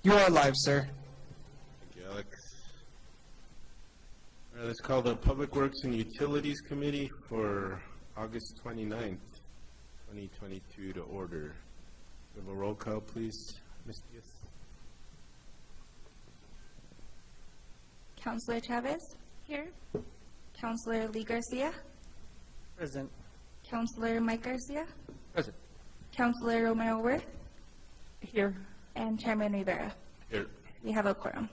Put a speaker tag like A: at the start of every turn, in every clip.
A: You are live, sir.
B: Thank you, Alex. All right, let's call the Public Works and Utilities Committee for August 29th, 2022 to order. We have a roll call, please. Ms. Diaz.
C: Councillor Chavez? Here. Councillor Lee Garcia?
A: Present.
C: Councillor Mike Garcia?
A: Present.
C: Councillor Romero Worth?
D: Here.
C: And Chairman Rivera.
B: Here.
C: We have a quorum.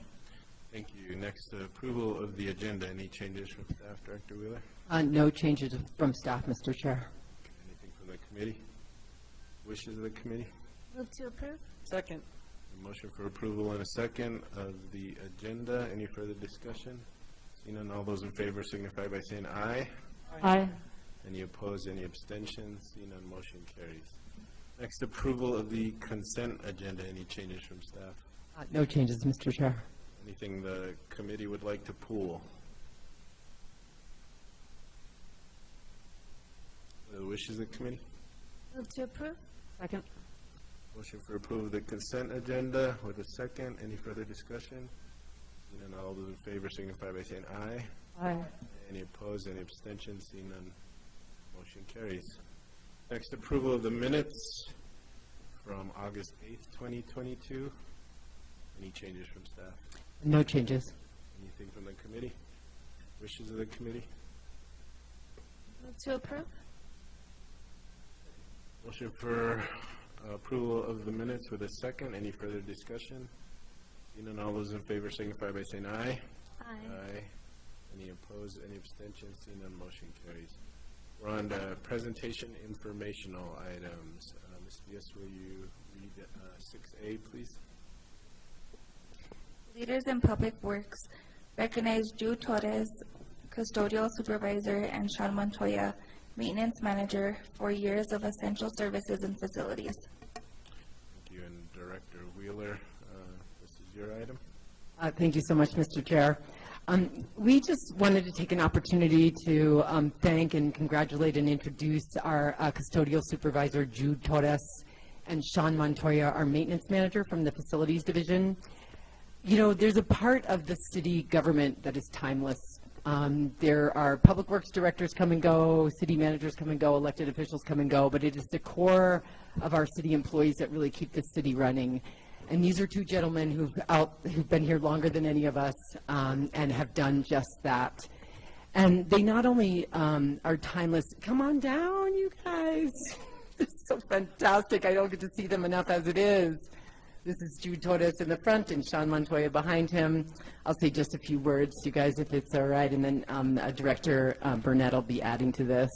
B: Thank you. Next, approval of the agenda. Any changes from staff, Director Wheeler?
D: No changes from staff, Mr. Chair.
B: Okay, anything from the committee? Wishes of the committee?
C: Move to approve.
A: Second.
B: A motion for approval and a second of the agenda. Any further discussion? Seeing none, all those in favor signify by saying aye.
D: Aye.
B: Any opposed, any abstentions? Seeing none, motion carries. Next, approval of the consent agenda. Any changes from staff?
D: No changes, Mr. Chair.
B: Anything the committee would like to pull? The wishes of the committee?
C: Move to approve.
D: Second.
B: Motion for approval of the consent agenda with a second. Any further discussion? Seeing none, all those in favor signify by saying aye.
D: Aye.
B: Any opposed, any abstentions? Seeing none, motion carries. Next, approval of the minutes from August 8th, 2022. Any changes from staff?
D: No changes.
B: Anything from the committee? Wishes of the committee?
C: Move to approve.
B: Motion for approval of the minutes with a second. Any further discussion? Seeing none, all those in favor signify by saying aye. Aye. Any opposed, any abstentions? Seeing none, motion carries. We're on to presentation informational items. Ms. Diaz, will you read 6A, please?
C: Leaders in Public Works recognize Jude Torres, Custodial Supervisor, and Sean Montoya, Maintenance Manager, for years of essential services and facilities.
B: Thank you. And Director Wheeler, this is your item.
D: Thank you so much, Mr. Chair. We just wanted to take an opportunity to thank and congratulate and introduce our custodial supervisor, Jude Torres, and Sean Montoya, our maintenance manager from the Facilities Division. You know, there's a part of the city government that is timeless. There are public works directors come and go, city managers come and go, elected officials come and go, but it is the core of our city employees that really keep the city running. And these are two gentlemen who've been here longer than any of us and have done just that. And they not only are timeless, come on down, you guys. It's so fantastic. I don't get to see them enough as it is. This is Jude Torres in the front and Sean Montoya behind him. I'll say just a few words to you guys if it's all right, and then Director Burnett will be adding to this.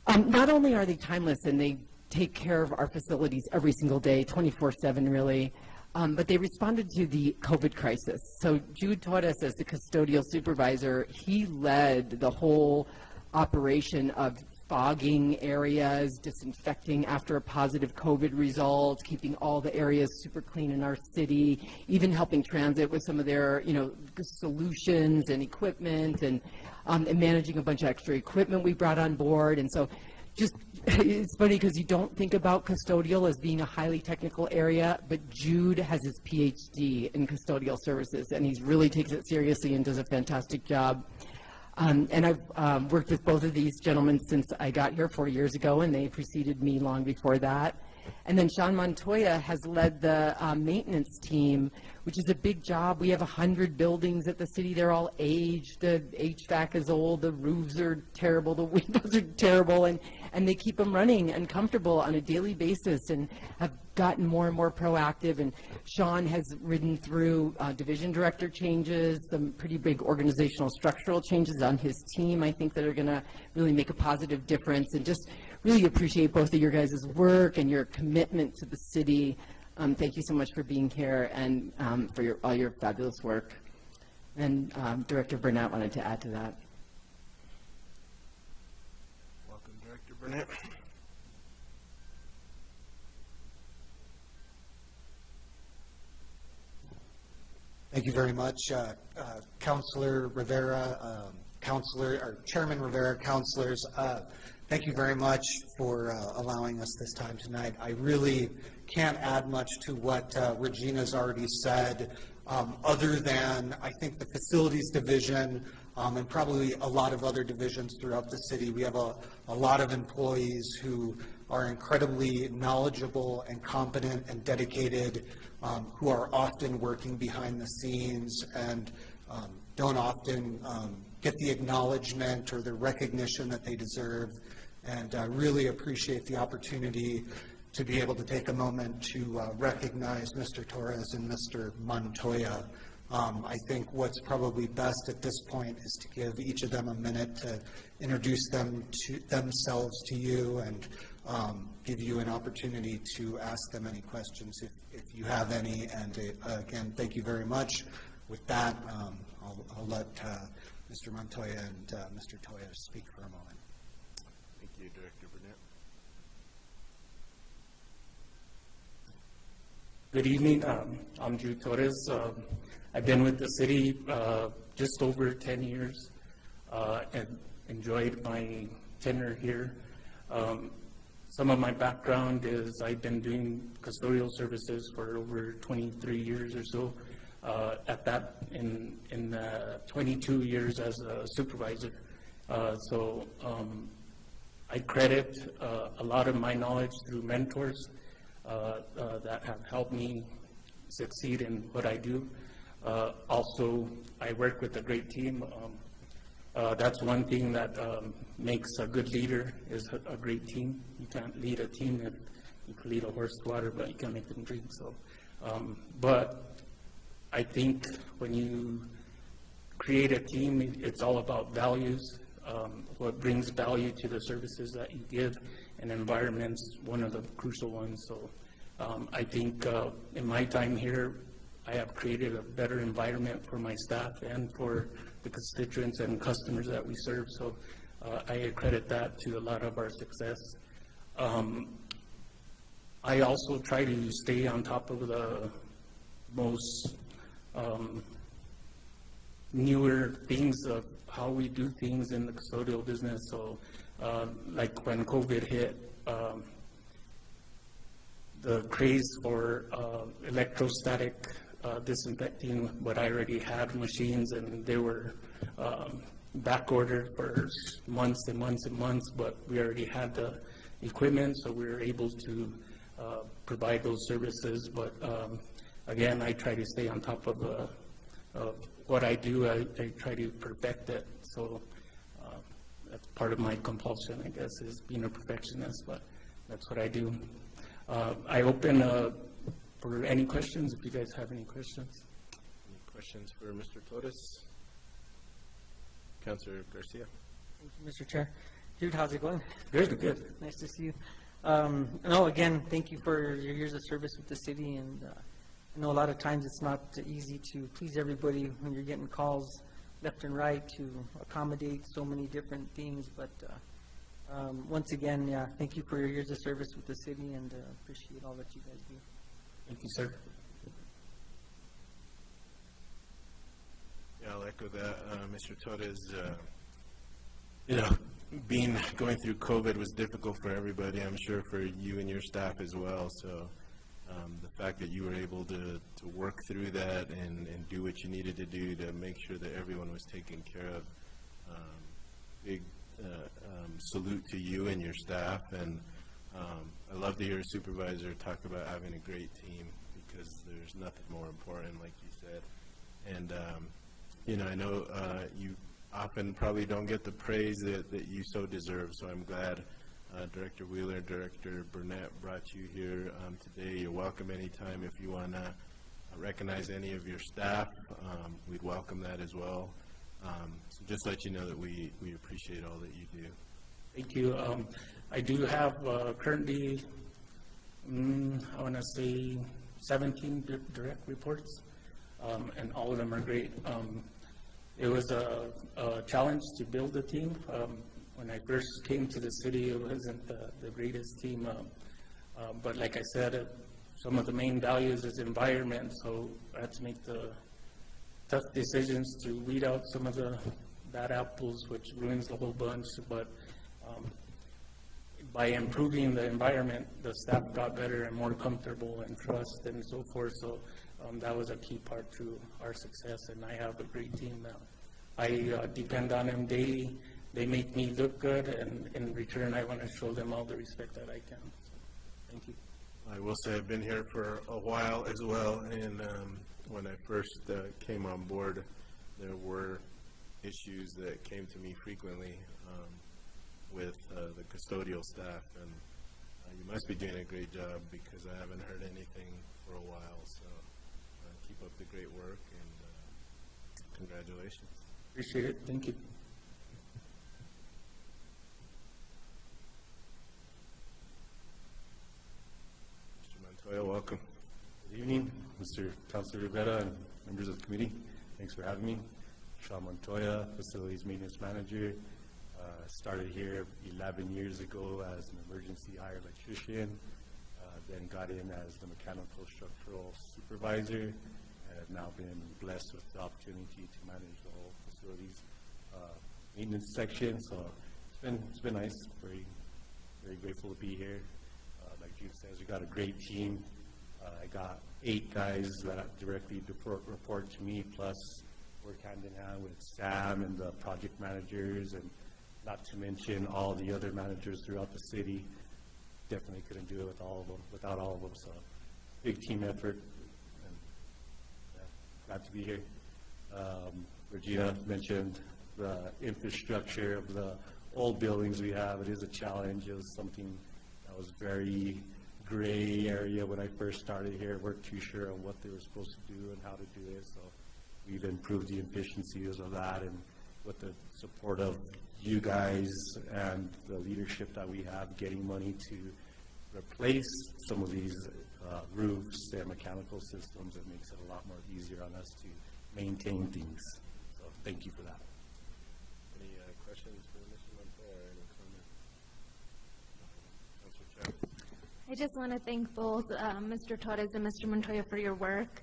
D: Not only are they timeless and they take care of our facilities every single day, 24/7 really, but they responded to the COVID crisis. So Jude Torres, as the custodial supervisor, he led the whole operation of fogging areas, disinfecting after a positive COVID result, keeping all the areas super clean in our city, even helping transit with some of their, solutions and equipment, and managing a bunch of extra equipment we brought on board. And so just, it's funny because you don't think about custodial as being a highly technical area, but Jude has his PhD in custodial services, and he really takes it seriously and does a fantastic job. And I've worked with both of these gentlemen since I got here 4 years ago, and they preceded me long before that. And then Sean Montoya has led the maintenance team, which is a big job. We have 100 buildings at the city. They're all aged. The HVAC is old. The roofs are terrible. The windows are terrible. And they keep them running and comfortable on a daily basis and have gotten more and more proactive. And Sean has ridden through division director changes, some pretty big organizational structural changes on his team, I think, that are going to really make a positive difference. And just really appreciate both of your guys' work and your commitment to the city. Thank you so much for being here and for all your fabulous work. And Director Burnett wanted to add to that.
B: Welcome, Director Burnett.
A: Thank you very much, Councilor Rivera, Chairman Rivera, councilors. Thank you very much for allowing us this time tonight. I really can't add much to what Regina's already said, other than I think the facilities division and probably a lot of other divisions throughout the city. We have a lot of employees who are incredibly knowledgeable and competent and dedicated, who are often working behind the scenes and don't often get the acknowledgement or the recognition that they deserve. And I really appreciate the opportunity to be able to take a moment to recognize Mr. Torres and Mr. Montoya. I think what's probably best at this point is to give each of them a minute to introduce themselves to you and give you an opportunity to ask them any questions if you have any. And again, thank you very much. With that, I'll let Mr. Montoya and Mr. Toya speak for a moment.
B: Thank you, Director Burnett.
E: Good evening. I'm Jude Torres. I've been with the city just over 10 years and enjoyed my tenure here. Some of my background is I've been doing custodial services for over 23 years or so. At that, in 22 years as a supervisor. I credit a lot of my knowledge through mentors that have helped me succeed in what I do. Also, I work with a great team. That's one thing that makes a good leader is a great team. You can't lead a team if you can lead a horse to water, but you can't make them drink. So, but I think when you create a team, it's all about values. What brings value to the services that you give, and environment's one of the crucial ones. So I think in my time here, I have created a better environment for my staff and for the constituents and customers that we serve. So I accredit that to a lot of our success. I also try to stay on top of the most newer things of how we do things in the custodial business. So like when COVID hit, the craze for electrostatic disinfecting, but I already had machines and they were back ordered for months and months and months, but we already had the equipment, so we were able to provide those services. But again, I try to stay on top of what I do. I try to perfect it. So that's part of my compulsion, I guess, is being a perfectionist, but that's what I do. I open for any questions, if you guys have any questions.
B: Any questions for Mr. Torres? Councilor Garcia.
F: Thank you, Mr. Chair. Jude, how's it going?
E: Good, good.
F: Nice to see you. No, again, thank you for your years of service with the city, and I know a lot of times it's not easy to please everybody when you're getting calls left and right to accommodate so many different things, but once again, yeah, thank you for your years of service with the city, and appreciate all that you guys do.
E: Thank you, sir.
B: Yeah, I'll echo that. Mr. Torres, going through COVID was difficult for everybody. I'm sure for you and your staff as well. So the fact that you were able to work through that and do what you needed to do to make sure that everyone was taken care of, big salute to you and your staff. And I love to hear a supervisor talk about having a great team, because there's nothing more important, like you said. And I know you often probably don't get the praise that you so deserve, so I'm glad Director Wheeler, Director Burnett brought you here today. You're welcome anytime. If you want to recognize any of your staff, we'd welcome that as well. So just let you know that we appreciate all that you do.
E: Thank you. I do have currently, I want to say 17 direct reports, and all of them are great. It was a challenge to build a team. When I first came to the city, it wasn't the greatest team, but like I said, some of the main values is environment, so I had to make the tough decisions to weed out some of the bad apples, which ruins the whole bunch. But by improving the environment, the staff got better and more comfortable and trust and so forth. So that was a key part to our success, and I have a great team now. I depend on them daily. They make me look good, and in return, I want to show them all the respect that I can. So, thank you.
B: I will say I've been here for a while as well, and when I first came on board, there were issues that came to me frequently with the custodial staff, and you must be doing a great job because I haven't heard anything for a while, so keep up the great work, and congratulations.
E: Appreciate it. Thank you.
B: Mr. Montoya, welcome.
G: Good evening, Mr. Councilor Rivera and members of the committee. Thanks for having me. Sean Montoya, Facilities Maintenance Manager. Started here 11 years ago as an emergency hire electrician, then got in as the mechanical structural supervisor, and have now been blessed with the opportunity to manage the whole facilities maintenance section. So it's been nice. Very, very grateful to be here. Like Jude says, we got a great team. I got 8 guys that directly report to me, plus work hand in hand with Sam and the project managers, and not to mention all the other managers throughout the city. Definitely couldn't do it without all of them. So big team effort, and glad to be here. Regina mentioned the infrastructure of the old buildings we have. It is a challenge. It was something that was very gray area when I first started here. Weren't too sure on what they were supposed to do and how to do it. So we've improved the efficiencies of that, and with the support of you guys and the leadership that we have, getting money to replace some of these roofs and mechanical systems, it makes it a lot more easier on us to maintain things. So thank you for that.
B: Any questions for Mr. Montoya or any comments? Councilor Chapman.
H: I just want to thank both Mr. Torres and Mr. Montoya for your work.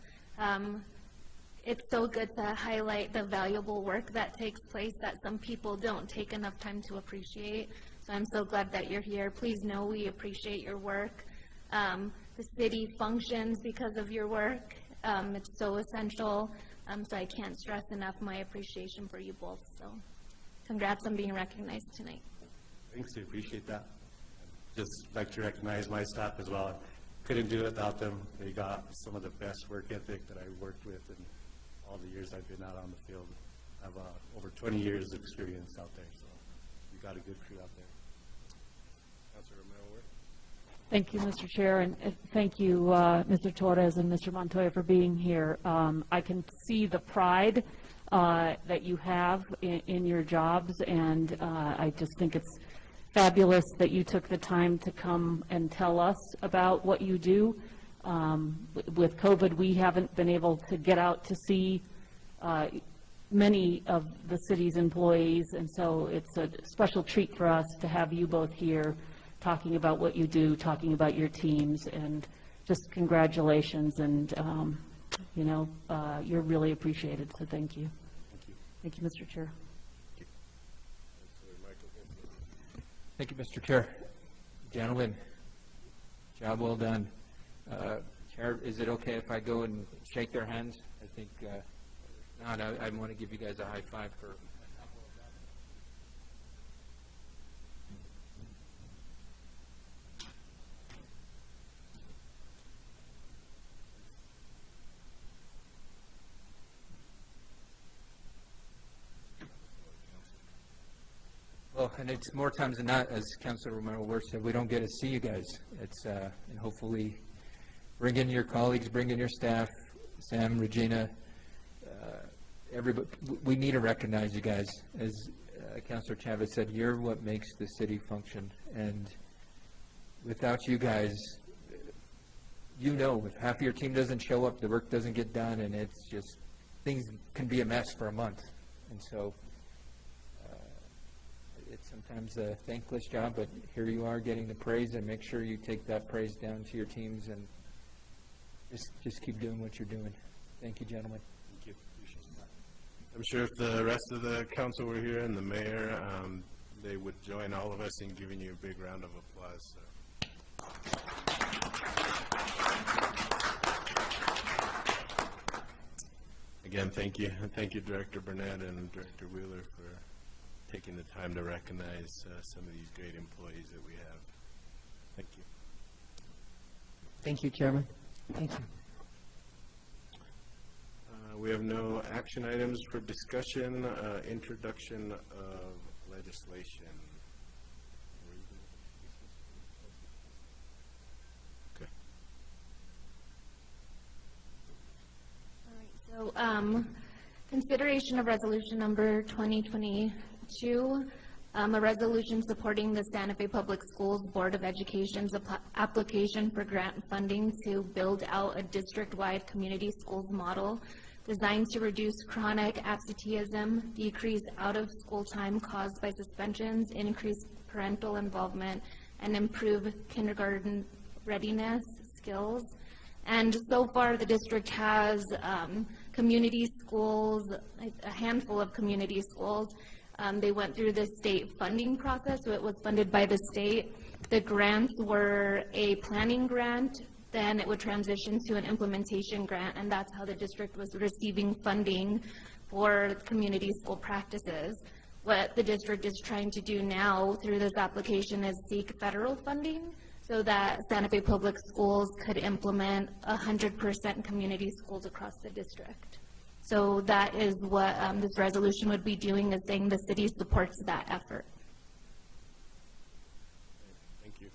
H: It's so good to highlight the valuable work that takes place that some people don't take enough time to appreciate. So I'm so glad that you're here. Please know we appreciate your work. The city functions because of your work. It's so essential. So I can't stress enough my appreciation for you both. So congrats on being recognized tonight.
G: Thanks, I appreciate that. Just like to recognize my staff as well. Couldn't do it without them. They got some of the best work ethic that I worked with in all the years I've been out on the field. I have over 20 years of experience out there, so we got a good crew out there.
B: Councilor Romero.
I: Thank you, Mr. Chair, and thank you, Mr. Torres and Mr. Montoya, for being here. I can see the pride that you have in your jobs, and I just think it's fabulous that you took the time to come and tell us about what you do. With COVID, we haven't been able to get out to see many of the city's employees, and so it's a special treat for us to have you both here talking about what you do, talking about your teams, and just congratulations, and you know, you're really appreciated, so thank you.
G: Thank you.
I: Thank you, Mr. Chair.
B: Councilor Michael Vincent.
J: Thank you, Mr. Chair. Gentlemen, job well done. Chair, is it okay if I go and shake their hands? I think, not, I want to give you guys a high five for. Well, and it's more times than not, as Councilor Romero Worth said, we don't get to see you guys. It's, and hopefully bring in your colleagues, bring in your staff, Sam, Regina, everybody. We need to recognize you guys. As Councilor Chavez said, you're what makes the city function. And without you guys, you know, if half your team doesn't show up, the work doesn't get done, and it's just, things can be a mess for a month. And so, it's sometimes a thankless job, but here you are getting the praise, and make sure you take that praise down to your teams, and just keep doing what you're doing. Thank you, gentlemen.
G: Thank you. Appreciate that.
B: I'm sure if the rest of the council were here and the mayor, they would join all of us in giving you a big round of applause. So. Again, thank you. And thank you, Director Burnett and Director Wheeler, for taking the time to recognize some of these great employees that we have. Thank you.
D: Thank you, Chairman. Thank you.
B: We have no action items for discussion. Introduction of legislation. Okay.
H: So, consideration of resolution number 2022, a resolution supporting the Santa Fe Public Schools Board of Education's application for grant funding to build out a district-wide community schools model designed to reduce chronic absenteeism, decrease out-of-school time caused by suspensions, increase parental involvement, and improve kindergarten readiness skills. And so far, the district has community schools, a handful of community schools. They went through the state funding process, so it was funded by the state. The grants were a planning grant, then it would transition to an implementation grant, and that's how the district was receiving funding for community school practices. What the district is trying to do now through this application is seek federal funding so that Santa Fe Public Schools could implement 100% community schools across the district. So that is what this resolution would be doing, is saying the city supports that effort.
B: Thank you.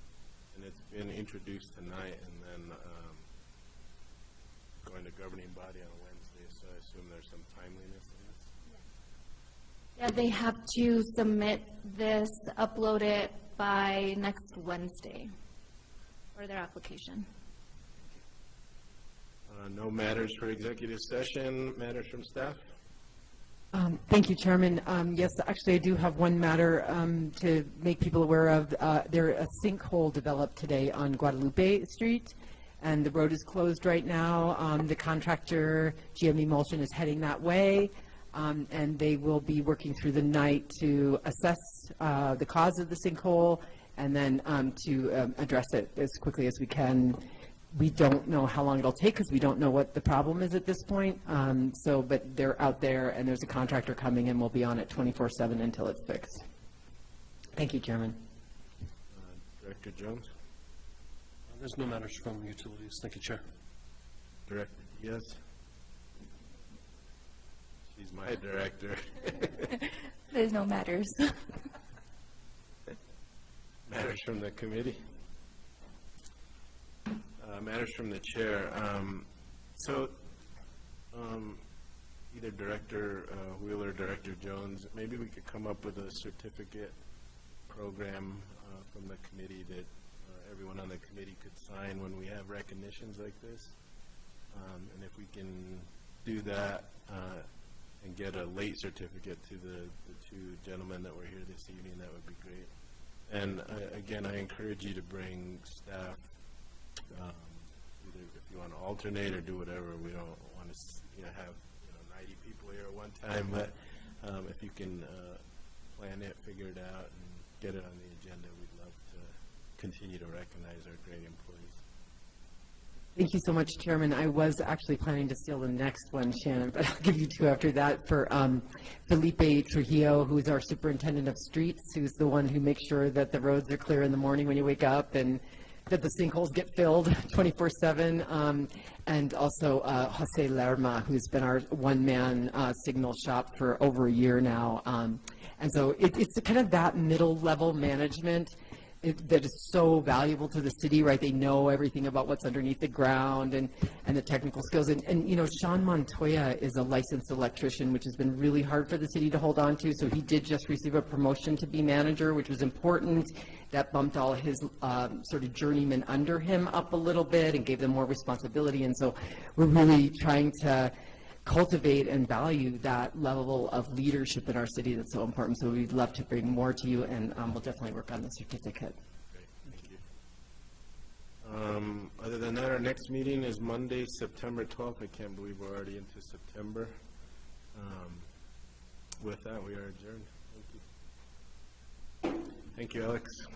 B: And it's been introduced tonight and then going to governing body on Wednesday, so I assume there's some timeliness in this?
H: Yeah, they have to submit this, upload it by next Wednesday for their application.
B: No matters for executive session. Matters from staff?
D: Thank you, Chairman. Yes, actually, I do have one matter to make people aware of. There a sinkhole developed today on Guadalupe Street, and the road is closed right now. The contractor, GM Emulsion, is heading that way, and they will be working through the night to assess the cause of the sinkhole and then to address it as quickly as we can. We don't know how long it'll take because we don't know what the problem is at this point. But they're out there, and there's a contractor coming, and we'll be on it 24/7 until it's fixed. Thank you, Chairman.
B: Director Jones?
K: There's no matters from utilities. Thank you, Chair.
B: Director Diaz? She's my director.
C: There's no matters.
B: Matters from the committee? Matters from the chair. Either Director Wheeler, Director Jones, maybe we could come up with a certificate program from the committee that everyone on the committee could sign when we have recognitions like this. And if we can do that and get a late certificate to the two gentlemen that were here this evening, that would be great. And again, I encourage you to bring staff. Either if you want to alternate or do whatever, we don't want to have 90 people here at one time, but if you can plan it, figure it out, and get it on the agenda, we'd love to continue to recognize our great employees.
D: Thank you so much, Chairman. I was actually planning to steal the next one, Shannon, but I'll give you two after that for Felipe Trujillo, who's our Superintendent of Streets, who's the one who makes sure that the roads are clear in the morning when you wake up and that the sinkholes get filled 24/7, and also Jose Lerma, who's been our one-man signal shop for over a year now. And so it's kind of that middle-level management that is so valuable to the city, right? They know everything about what's underneath the ground and the technical skills. And Sean Montoya is a licensed electrician, which has been really hard for the city to hold on to. So he did just receive a promotion to be manager, which was important. That bumped all his sort of journeymen under him up a little bit and gave them more responsibility. And so we're really trying to cultivate and value that level of leadership in our city that's so important. So we'd love to bring more to you, and we'll definitely work on the certificate.
B: Great, thank you. Other than that, our next meeting is Monday, September 12th. I can't believe we're already into September. With that, we are adjourned. Thank you. Thank you, Alex.